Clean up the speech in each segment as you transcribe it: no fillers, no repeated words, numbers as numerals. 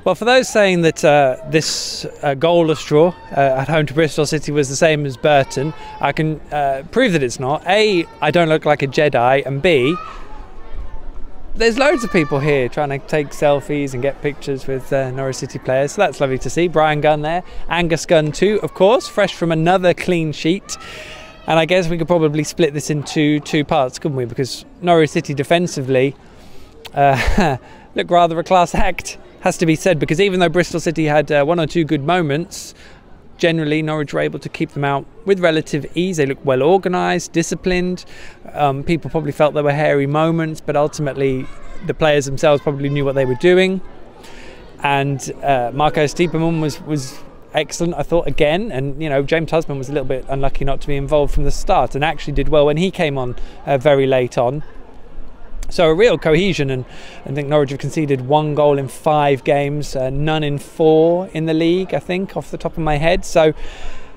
Well, for those saying that this goalless draw at home to Bristol City was the same as Burton, I can prove that it's not. A, I don't look like a Jedi, and B, there's loads of people here trying to take selfies and get pictures with Norwich City players, so that's lovely to see. Brian Gunn there, Angus Gunn too, of course, fresh from another clean sheet. And I guess we could probably split this into two parts, couldn't we? Because Norwich City defensively look rather a class act, has to be said, because even though Bristol City had one or two good moments, generally Norwich were able to keep them out with relative ease. They looked well organised, disciplined. People probably felt there were hairy moments, but ultimately the players themselves probably knew what they were doing. And Marco Stiepermann was excellent, I thought, again. And, you know, James Husband was a little bit unlucky not to be involved from the start, and actually did well when he came on very late on. So a real cohesion, and I think Norwich have conceded 1 goal in 5 games, none in 4 in the league, I think, off the top of my head. So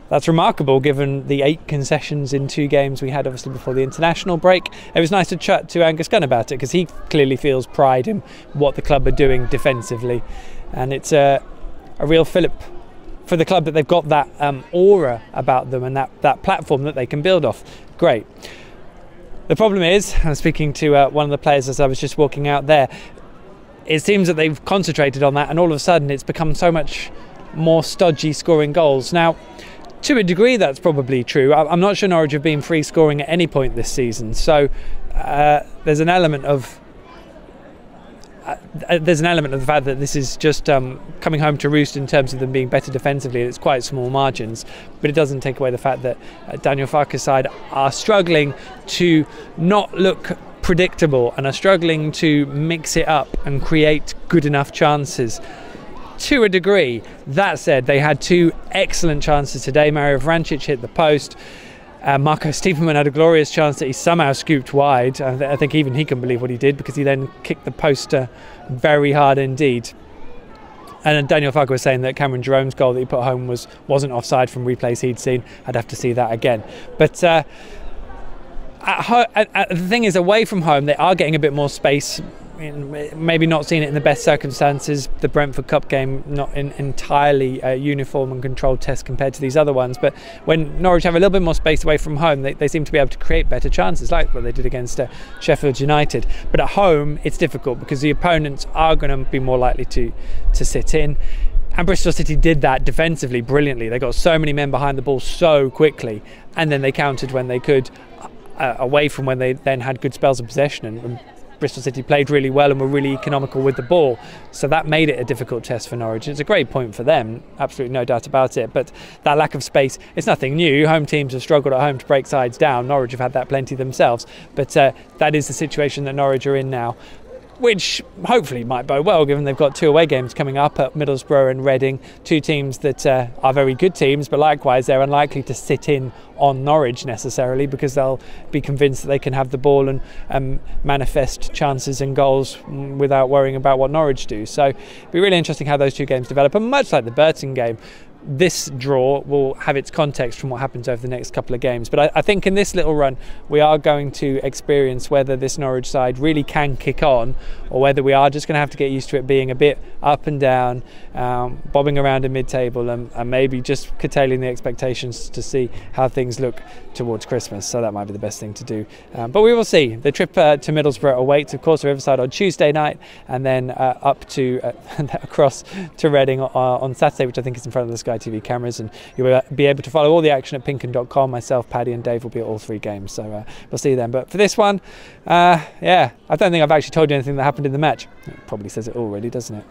that's remarkable given the 8 concessions in 2 games we had obviously before the international break. It was nice to chat to Angus Gunn about it, because he clearly feels pride in what the club are doing defensively, and it's a real fillip for the club that they've got that aura about them and that platform that they can build off. Great. The problem is, I'm speaking to one of the players as I was just walking out there, it seems that they've concentrated on that, and all of a sudden it's become so much more stodgy scoring goals. Now, to a degree that's probably true. I'm not sure Norwich have been free scoring at any point this season, so there's an element of the fact that this is just coming home to roost in terms of them being better defensively. It's quite small margins, but it doesn't take away the fact that Daniel Farke's side are struggling to not look predictable and are struggling to mix it up and create good enough chances. To a degree. That said, they had 2 excellent chances today. Mario Vrancic hit the post. Marco Stiepermann had a glorious chance that he somehow scooped wide. I think even he can believe what he did, because he then kicked the post very hard indeed. And Daniel Farke was saying that Cameron Jerome's goal that he put home wasn't offside from replays he'd seen. I'd have to see that again. But the thing is, away from home, they are getting a bit more space. Maybe not seeing it in the best circumstances. The Brentford Cup game, not in entirely uniform and controlled test compared to these other ones, but when Norwich have a little bit more space away from home, they seem to be able to create better chances, like what they did against Sheffield United. But at home it's difficult, because the opponents are going to be more likely to sit in, and Bristol City did that defensively brilliantly. They got so many men behind the ball so quickly, and then they countered when they could, away from when they then had good spells of possession, and Bristol City played really well and were really economical with the ball, so that made it a difficult test for Norwich. It's a great point for them, absolutely no doubt about it, but that lack of space, it's nothing new. Home teams have struggled at home to break sides down. Norwich have had that plenty themselves, but that is the situation that Norwich are in now, which hopefully might bode well, given they've got 2 away games coming up at Middlesbrough and Reading, 2 teams that are very good teams, but likewise they're unlikely to sit in on Norwich necessarily, because they'll be convinced that they can have the ball and manifest chances and goals without worrying about what Norwich do. So it'll be really interesting how those 2 games develop, and much like the Burton game, this draw will have its context from what happens over the next couple of games. But I think in this little run we are going to experience whether this Norwich side really can kick on, or whether we are just going to have to get used to it being a bit up and down, bobbing around in mid-table, and maybe just curtailing the expectations to see how things look towards Christmas. So that might be the best thing to do, but we will see. The trip to Middlesbrough awaits, of course, Riverside on Tuesday night, and then up to across to Reading on Saturday, which I think is in front of the Sky TV cameras, and you'll be able to follow all the action at PinkUn.com. Myself, Paddy and Dave will be at all 3 games, so we'll see you then. But for this one, yeah, I don't think I've actually told you anything that happened in the match. It probably says it all, really, doesn't it?